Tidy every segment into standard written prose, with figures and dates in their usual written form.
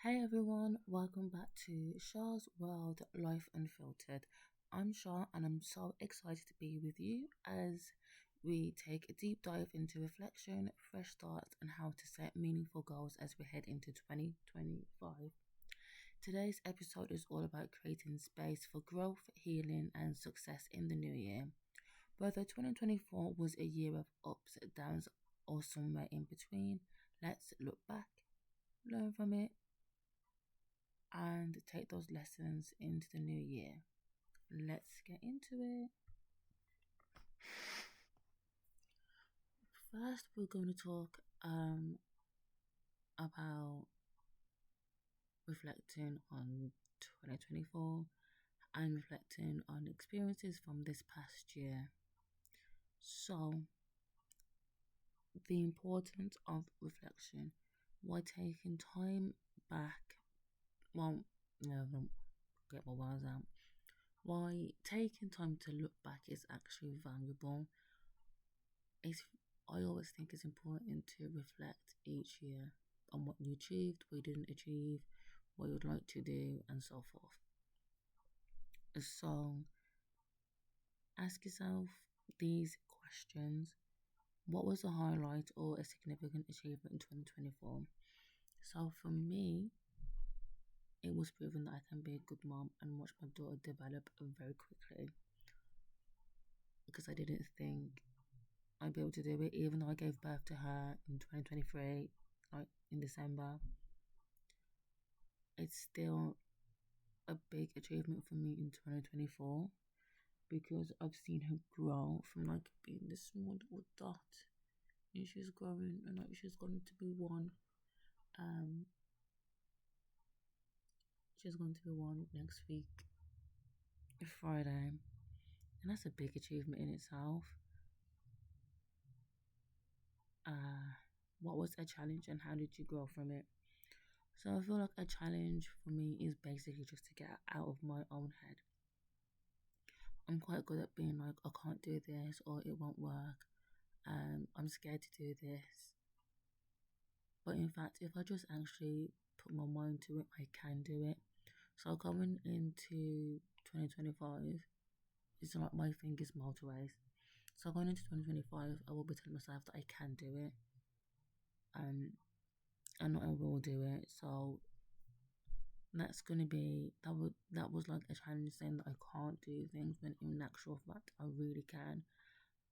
Hey everyone, welcome back to Shar's World Life Unfiltered. I'm Shar and I'm so excited to be with you as we take a deep dive into reflection, fresh starts, and how to set meaningful goals as we head into 2025. Today's episode is all about creating space for growth, healing, and success in the new year. Whether 2024 was a year of ups, downs, or somewhere in between, let's look back, learn from it, and take those lessons into the new year. Let's get into it. First, we're going to talk about reflecting on 2024 and reflecting on experiences from this past year. So, the importance of reflection, why taking time back, well, no, get my words out. Why taking time to look back is actually valuable. I always think it's important to reflect each year on what you achieved, what you didn't achieve, what you would like to do, and so forth. So, ask yourself these questions. What was a highlight or a significant achievement in 2024? So, for me, it was proven that I can be a good mom and watch my daughter develop very quickly because I didn't think I'd be able to do it, even though I gave birth to her in 2023, like in December. It's still a big achievement for me in 2024 because I've seen her grow from like being this small little dot, and she's growing, and like she's going to be one. She's going to be one next week, Friday, and that's a big achievement in itself. What was a challenge and how did you grow from it? So I feel like a challenge for me is basically just to get out of my own head. I'm quite good at being like, I can't do this or it won't work. I'm scared to do this. But in fact, if I just actually put my mind to it, I can do it. So going into 2025, it's like my thing is motorways. So going into 2025, I will be telling myself that I can do it. And I will do it. So that's gonna be that was like a challenge saying that I can't do things when in actual fact I really can,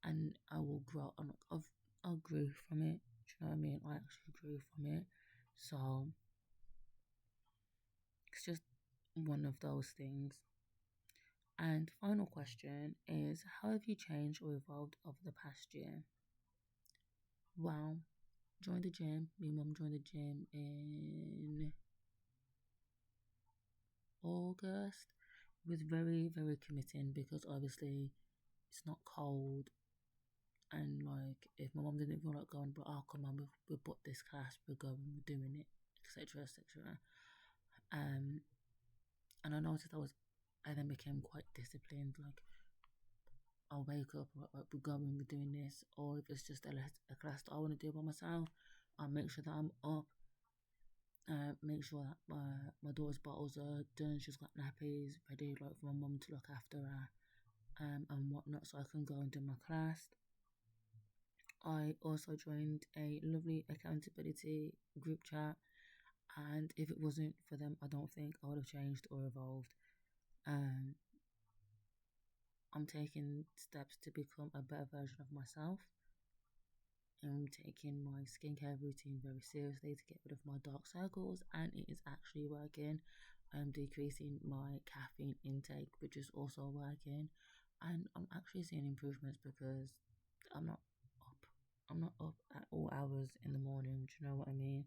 and I will grow. I grew from it. Do you know what I mean? I actually grew from it. So it's just one of those things. And final question is, how have you changed or evolved over the past year? Well, joined the gym. My mum joined the gym in August. It was very, very committing because obviously it's not cold. And like, if my mum didn't feel like going, but oh, come on, we booked this class, we're going, we're doing it, etc., etc. And I noticed I then became quite disciplined. Like, I'll wake up, we're going, we're doing this, or if it's just a class that I want to do by myself, I'll make sure that I'm up. Make sure that my daughter's bottles are done. She's got nappies ready, like for my mum to look after her, and whatnot, so I can go and do my class. I also joined a lovely accountability group chat, and if it wasn't for them, I don't think I would have changed or evolved. Um, I'm taking steps to become a better version of myself. I'm taking my skincare routine very seriously to get rid of my dark circles, and it is actually working. I'm decreasing my caffeine intake, which is also working, and I'm actually seeing improvements because I'm not up. I'm not up at all hours in the morning. Do you know what I mean?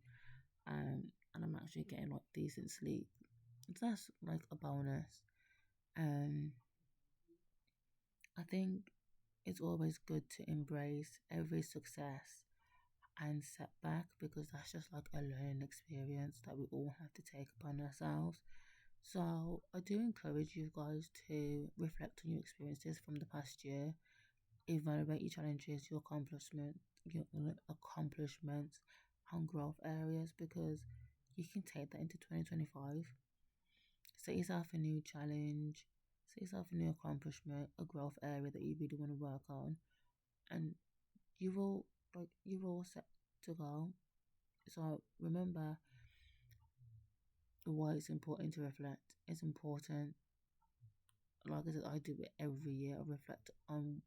And I'm actually getting like decent sleep. So that's like a bonus. Um, I think it's always good to embrace every success and setback because that's just like a learning experience that we all have to take upon ourselves. So I do encourage you guys to reflect on your experiences from the past year, evaluate your challenges, your accomplishments and growth areas because you can take that into 2025. Set yourself a new challenge, set yourself a new accomplishment, a growth area that you really want to work on, and you will you're all set to go. So remember why it's important to reflect. It's important. Like I said, I do it every year. I reflect on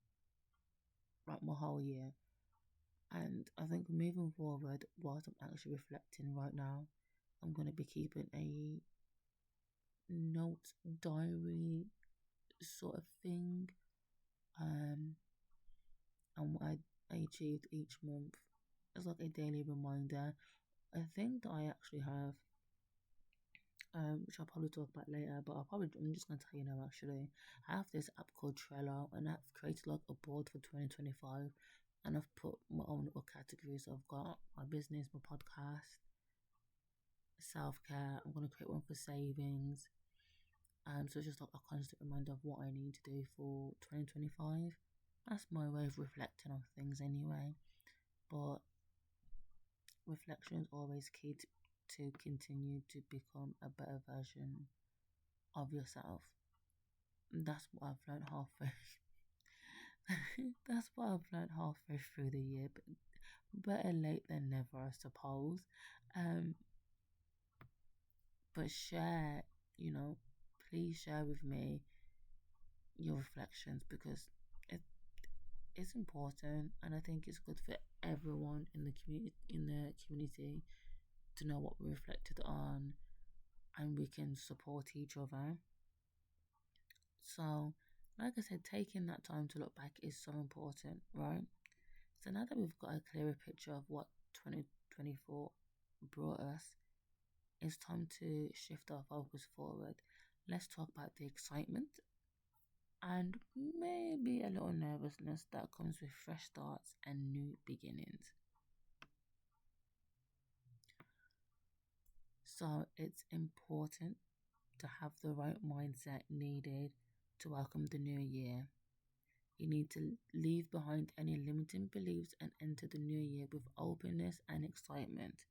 like my whole year. And I think moving forward, whilst I'm actually reflecting right now, I'm gonna be keeping a note diary sort of thing. Um and what I achieved each month. It's like a daily reminder. I think that I actually have which I'll probably talk about later, but I'm just gonna tell you now actually. I have this app called Trello and I've created like a board for 2025 and I've put my own little categories. So I've got my business, my podcast, self care. I'm gonna create one for savings. So it's just like a constant reminder of what I need to do for 2025. That's my way of reflecting on things anyway. But reflection is always key to continue to become a better version of yourself. That's what I've learned halfway. That's what I've learned halfway through the year, but better late than never, I suppose. Um, but share, you know, please share with me your reflections because it, it's important, and I think it's good for everyone in the community to know what we reflected on, and we can support each other. So, like I said, taking that time to look back is so important, right? So now that we've got a clearer picture of what 2024 brought us, it's time to shift our focus forward. Let's talk about the excitement and maybe a little nervousness that comes with fresh starts and new beginnings. So it's important to have the right mindset needed to welcome the new year. You need to leave behind any limiting beliefs and enter the new year with openness and excitement.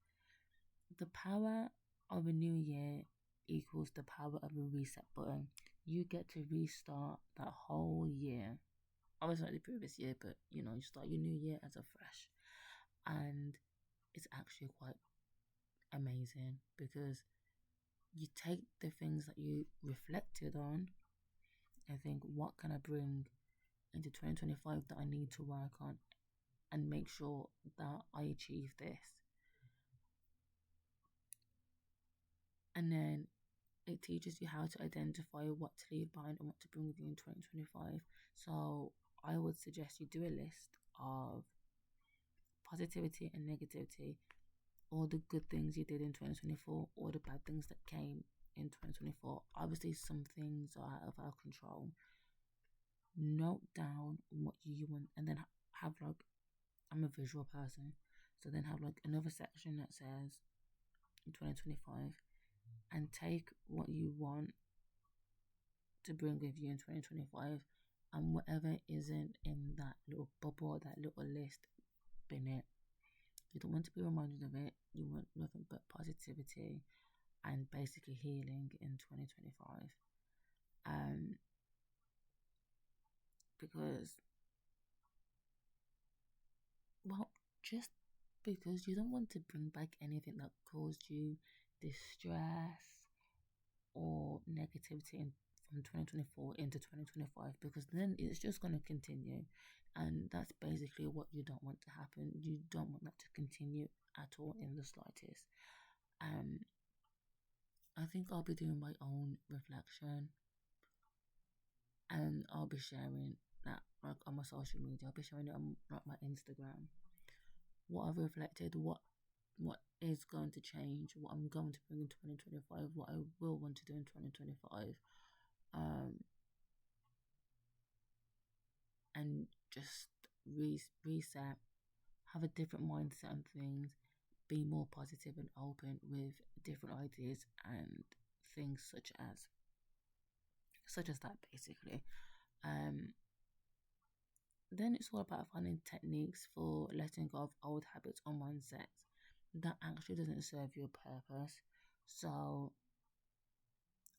The power of a new year equals the power of a reset button. You get to restart that whole year. Obviously, not the previous year, but you start your new year as a fresh. And it's actually quite amazing because you take the things that you reflected on and think, what can I bring into 2025 that I need to work on and make sure that I achieve this. And then it teaches you how to identify what to leave behind and what to bring with you in 2025. So I would suggest you do a list of positivity and negativity, all the good things you did in 2024, all the bad things that came in 2024. Obviously, some things are out of our control. Note down what you want and then have like, I'm a visual person, so then have like another section that says 2025 and take what you want to bring with you in 2025 and whatever isn't in that little bubble, that little list, bin it. You don't want to be reminded of it. You want nothing but positivity and basically healing in 2025. Because, well, just because you don't want to bring back anything that caused you distress or negativity from 2024 into 2025, because then it's just going to continue, and that's basically what you don't want to happen. You don't want that to continue at all in the slightest. I think I'll be doing my own reflection and I'll be sharing that like on my social media. I'll be sharing it on like my Instagram, what I've reflected, what is going to change, what I'm going to bring in 2025, what I will want to do in 2025, and just reset, have a different mindset on things, be more positive and open with different ideas and things such as that basically. Then it's all about finding techniques for letting go of old habits or mindsets that actually doesn't serve your purpose. So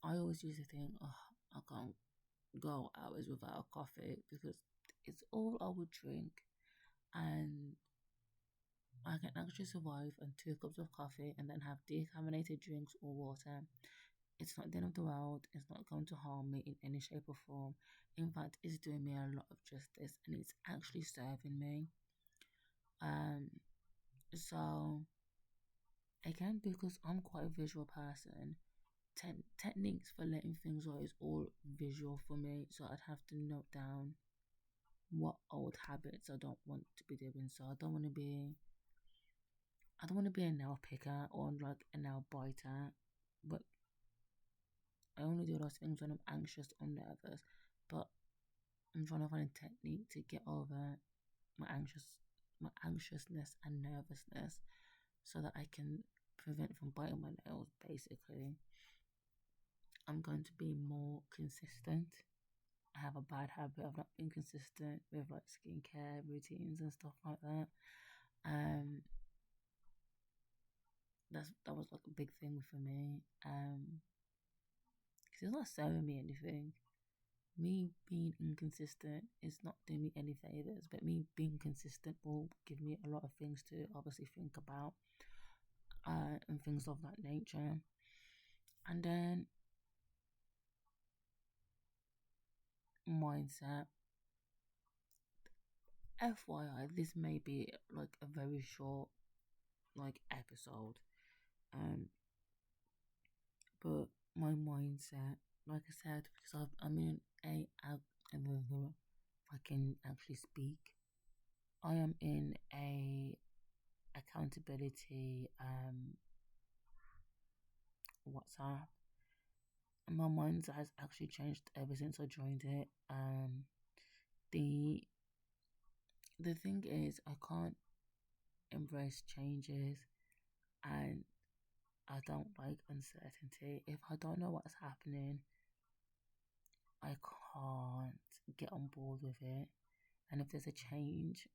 I always used to think, oh, I can't go hours without a coffee because it's all I would drink, and I can actually survive on 2 cups of coffee and then have decarbonated drinks or water. It's not the end of the world. It's not going to harm me in any shape or form. In fact, it's doing me a lot of justice and it's actually serving me. Um, so again, because I'm quite a visual person, techniques for letting things go is all visual for me. So I'd have to note down what old habits I don't want to be doing. So I don't want to be a nail picker or like a nail biter, but I only do those things when I'm anxious or nervous. But I'm trying to find a technique to get over my anxious my anxiousness and nervousness so that I can prevent from biting my nails. Basically, I'm going to be more consistent. I have a bad habit of not being consistent with like skincare routines and stuff like that. Um, that was like a big thing for me. Because it's not serving me anything. Me being inconsistent is not doing me any favors, but me being consistent will give me a lot of things to obviously think about, and things of that nature. And then mindset. FYI, this may be like a very short like episode, um, but my mindset, like I said, because I'm in if I can actually speak, I am in a accountability WhatsApp. And my mindset has actually changed ever since I joined it. The the thing is, I can't embrace changes, and I don't like uncertainty. If I don't know what's happening, I can't get on board with it. And if there's a change,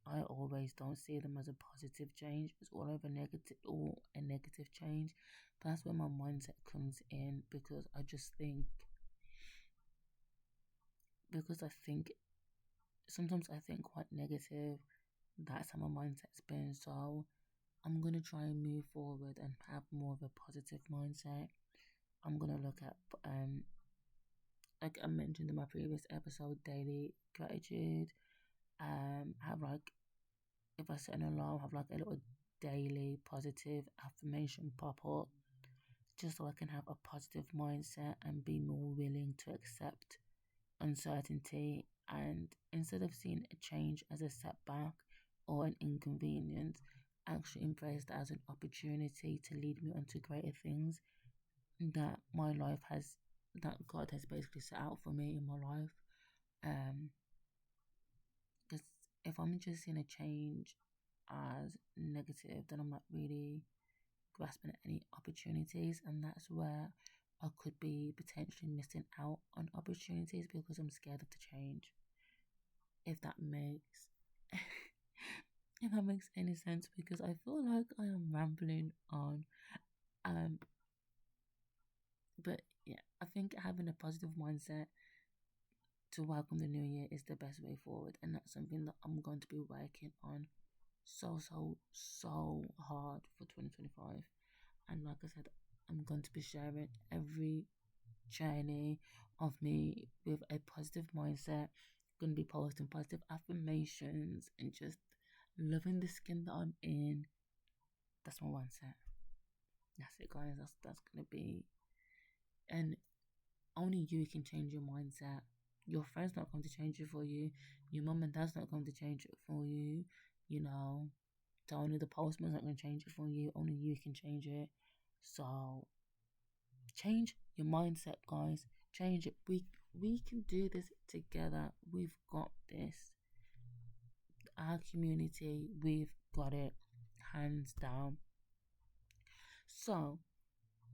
I always don't see them as a positive change. It's all over negative or a negative change. That's where my mindset comes in because I think sometimes I think quite negative. That's how my mindset's been. So I'm gonna try and move forward and have more of a positive mindset. I'm gonna look at like I mentioned in my previous episode, daily gratitude. Have like if I set an alarm, have like a little daily positive affirmation pop up, just so I can have a positive mindset and be more willing to accept uncertainty. And instead of seeing a change as a setback or an inconvenience, actually embrace that as an opportunity to lead me on to greater things that my life has, that God has basically set out for me in my life. Because if I'm just seeing a change as negative, then I'm not really grasping at any opportunities, and that's where I could be potentially missing out on opportunities because I'm scared of the change. If that makes if that makes any sense, because I feel like I am rambling on. Um, but yeah, I think having a positive mindset to welcome the new year is the best way forward, and that's something that I'm going to be working on so hard for 2025. And like I said, I'm going to be sharing every journey of me with a positive mindset. Going to be posting positive affirmations and just loving the skin that I'm in. That's my mindset. That's it, guys. That's gonna be, and only you can change your mindset. Your friend's not going to change it for you. Your mum and dad's not going to change it for you. You know, only the postman's not going to change it for you. Only you can change it. So change your mindset, guys. Change it. We can do this together. We've got this. Our community, we've got it, hands down. So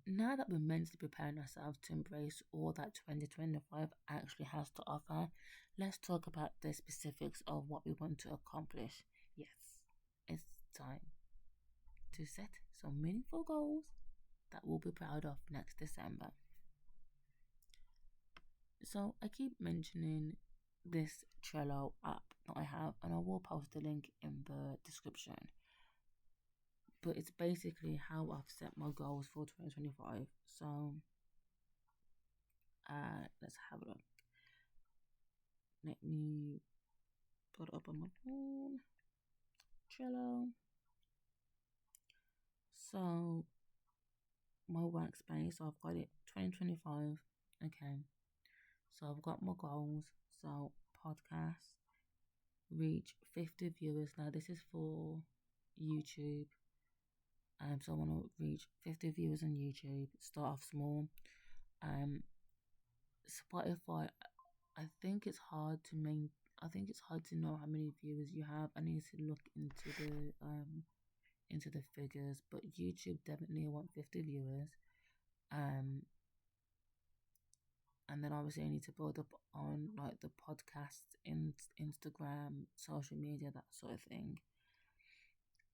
now that we're mentally preparing ourselves to embrace all that 2025 actually has to offer, let's talk about the specifics of what we want to accomplish. Yes, it's time to set some meaningful goals that we'll be proud of next December. So I keep mentioning this Trello app that I have, and I will post the link in the description. But it's basically how I've set my goals for 2025. So let's have a look. Let me put it up on my phone. Trello. So my workspace, so I've got it 2025. Okay. So I've got my goals. So podcast, reach 50 viewers. Now this is for YouTube. So I want to reach 50 viewers on YouTube. Start off small. Spotify, I think it's hard to know how many viewers you have. I need to look into the figures, but YouTube definitely want 50 viewers. And then obviously I need to build up on like the podcasts, Instagram, social media, that sort of thing.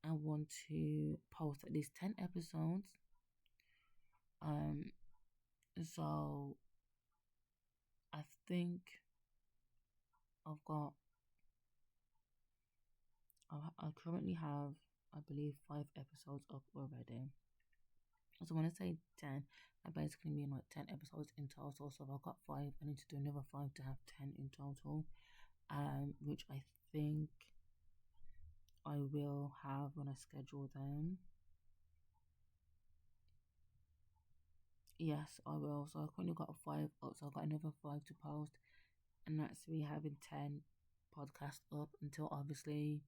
I want to post at least 10 episodes. So I think I currently have, I believe, 5 episodes up already. So when I say 10, I basically mean like 10 episodes in total. So if I've got 5, I need to do another 5 to have 10 in total. Which I think I will have when I schedule them. Yes, I will. So I've currently got 5 up, so I've got another 5 to post, and that's me having 10 podcasts up until obviously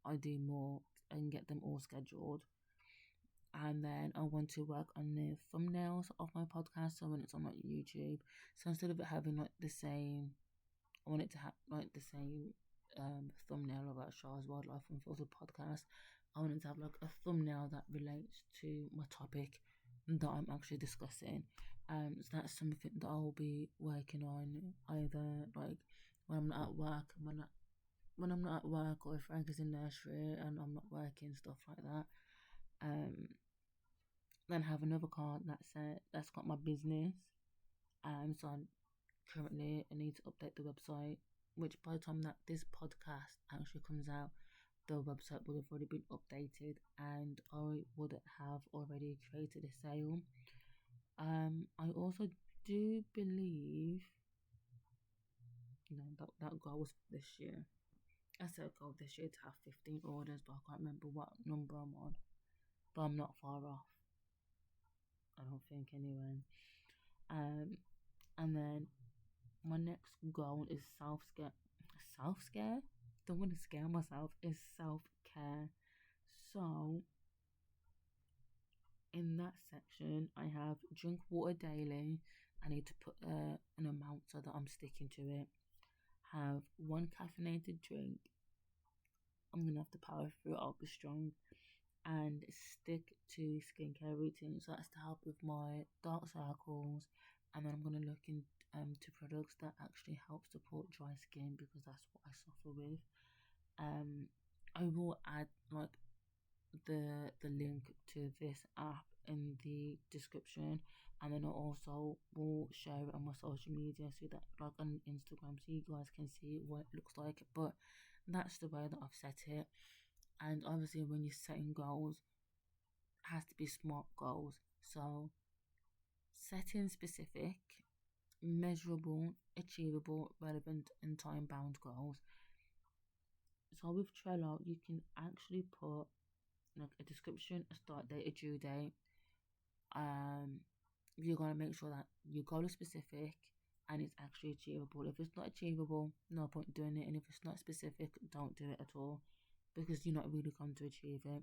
I do more and get them all scheduled. And then I want to work on the thumbnails of my podcast, so when it's on like YouTube, so instead of it having like the same, I want it to have like the same thumbnail about Shar's Wildlife Unfiltered podcast. I want it to have like a thumbnail that relates to my topic that I'm actually discussing. So that's something that I will be working on either like when I'm not at work, when I'm not at work, or if Frank is in nursery and I'm not working, stuff like that. Then have another card that's got my business. So currently I need to update the website, which by the time that this podcast actually comes out, the website would have already been updated and I would have already created a sale. I also do believe that goal was for this year. I said goal this year to have 15 orders, but I can't remember what number I'm on. But I'm not far off, I don't think, anyway. And then my next goal is self-care. Self-care? Don't want to scare myself. Is self-care. So in that section, I have drink water daily. I need to put an amount so that I'm sticking to it. Have 1 caffeinated drink. I'm gonna have to power through. I'll be strong. And stick to skincare routine. So that's to help with my dark circles. And then I'm gonna look into products that actually help support dry skin, because that's what I suffer with. I will add like the link to this app in the description, and then I also will share it on my social media, so that like on Instagram, so you guys can see what it looks like. But that's the way that I've set it. And obviously when you're setting goals, it has to be smart goals. So setting specific, measurable, achievable, relevant and time bound goals. So with Trello, you can actually put like a description, a start date, a due date. You're gonna make sure that your goal is specific and it's actually achievable. If it's not achievable, no point doing it. And if it's not specific, don't do it at all, because you're not really going to achieve it.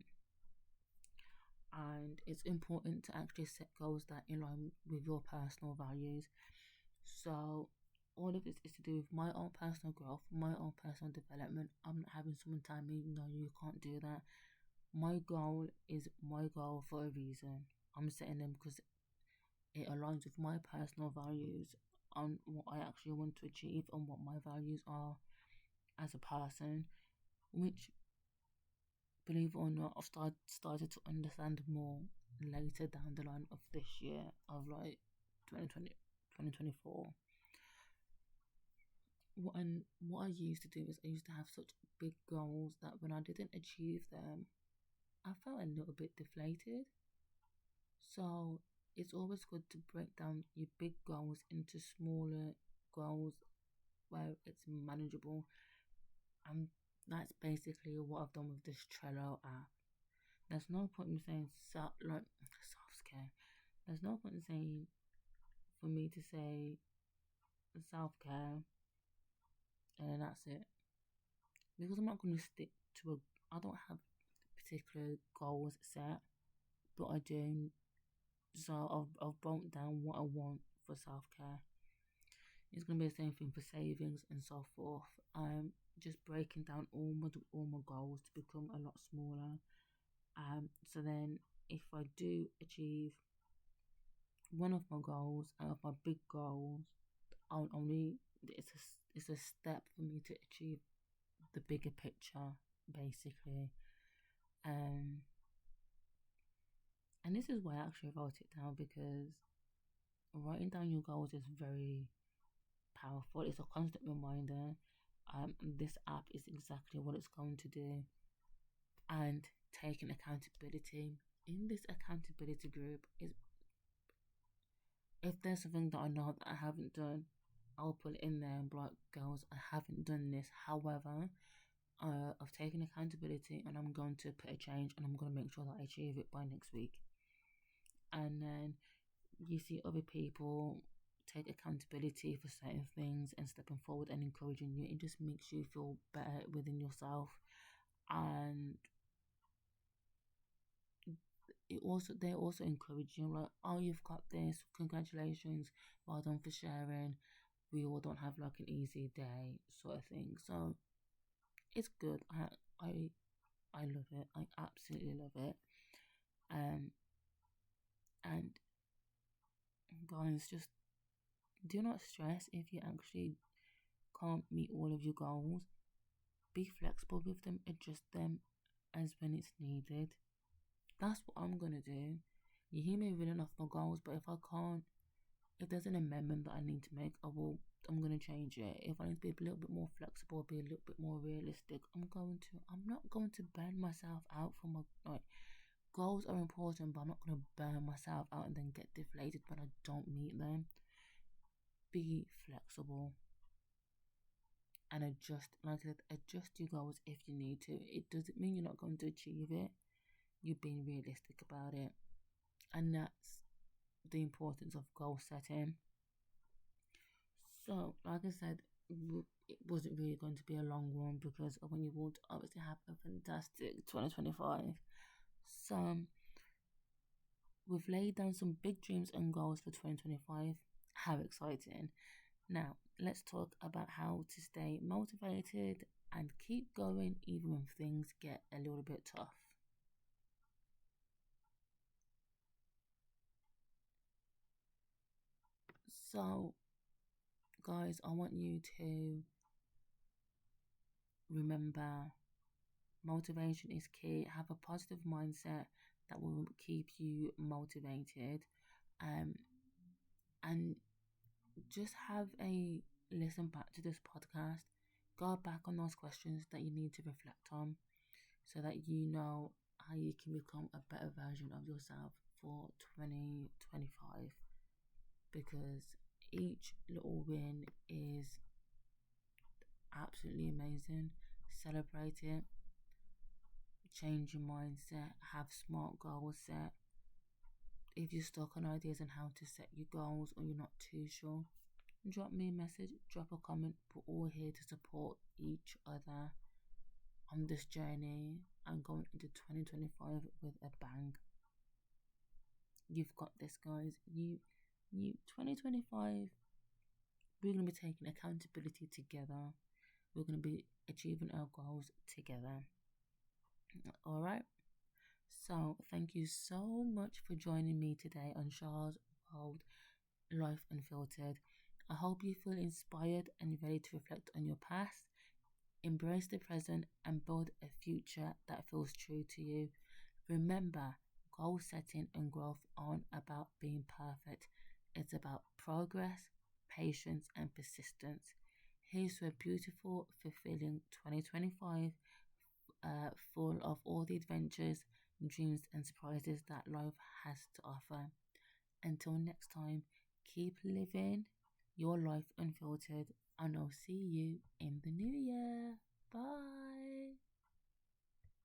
And it's important to actually set goals that in line with your personal values. So all of this is to do with my own personal growth, my own personal development. I'm not having someone tell me, no, you can't do that. My goal is my goal for a reason. I'm setting them because it aligns with my personal values on what I actually want to achieve and what my values are as a person, which believe it or not, I've started to understand more later down the line of this year of like 2020, 2024. What I used to do is I used to have such big goals that when I didn't achieve them, I felt a little bit deflated. So it's always good to break down your big goals into smaller goals where it's manageable. And that's basically what I've done with this Trello app. There's no point in saying like self care. There's no point in saying for me to say self care and then that's it, because I'm not going to stick to a. I don't have particular goals set, but I do. So I've broken down what I want for self care. It's going to be the same thing for savings and so forth. Just breaking down all my goals to become a lot smaller. So then if I do achieve one of my goals and of my big goals, I'll only it's a step for me to achieve the bigger picture, basically. Um, and this is why I actually wrote it down, because writing down your goals is very powerful. It's a constant reminder. This app is exactly what it's going to do, and taking accountability in this accountability group is, if there's something that I know that I haven't done, I'll put it in there and be like, girls, I haven't done this. However, I've taken accountability and I'm going to put a change and I'm going to make sure that I achieve it by next week. And then you see other people take accountability for certain things and stepping forward and encouraging you. It just makes you feel better within yourself. And they also encourage you, like, oh, you've got this, congratulations, well done for sharing. We all don't have like an easy day, sort of thing. So it's good. I love it. I absolutely love it. Um, and guys, just do not stress if you actually can't meet all of your goals. Be flexible with them, adjust them as when it's needed. That's what I'm gonna do. You hear me reading off my goals, but if I can't, if there's an amendment that I need to make, I'm gonna change it. If I need to be a little bit more flexible, be a little bit more realistic, I'm not going to burn myself out for my, like, goals are important, but I'm not gonna burn myself out and then get deflated when I don't meet them. Be flexible and adjust, like I said, adjust your goals if you need to. It doesn't mean you're not going to achieve it. You're being realistic about it. And that's the importance of goal setting. So, like I said, it wasn't really going to be a long one because I want you all to obviously have a fantastic 2025. So, we've laid down some big dreams and goals for 2025. How exciting! Now, let's talk about how to stay motivated and keep going even when things get a little bit tough. So, guys, I want you to remember motivation is key. Have a positive mindset that will keep you motivated. Um, and just have a listen back to this podcast. Go back on those questions that you need to reflect on so that you know how you can become a better version of yourself for 2025. Because each little win is absolutely amazing. Celebrate it. Change your mindset. Have smart goals set. If you're stuck on ideas on how to set your goals or you're not too sure, drop me a message, drop a comment. We're all here to support each other on this journey and going into 2025 with a bang. You've got this, guys. You 2025, we're going to be taking accountability together. We're going to be achieving our goals together. All right. So, thank you so much for joining me today on Shar's World Life Unfiltered. I hope you feel inspired and ready to reflect on your past, Embrace the present and build a future that feels true to you. Remember, goal setting and growth aren't about being perfect, it's about progress, patience, and persistence. Here's to a beautiful, fulfilling 2025, full of all the adventures, dreams, and surprises that life has to offer. Until next time, keep living your life unfiltered, and I'll see you in the new year. Bye.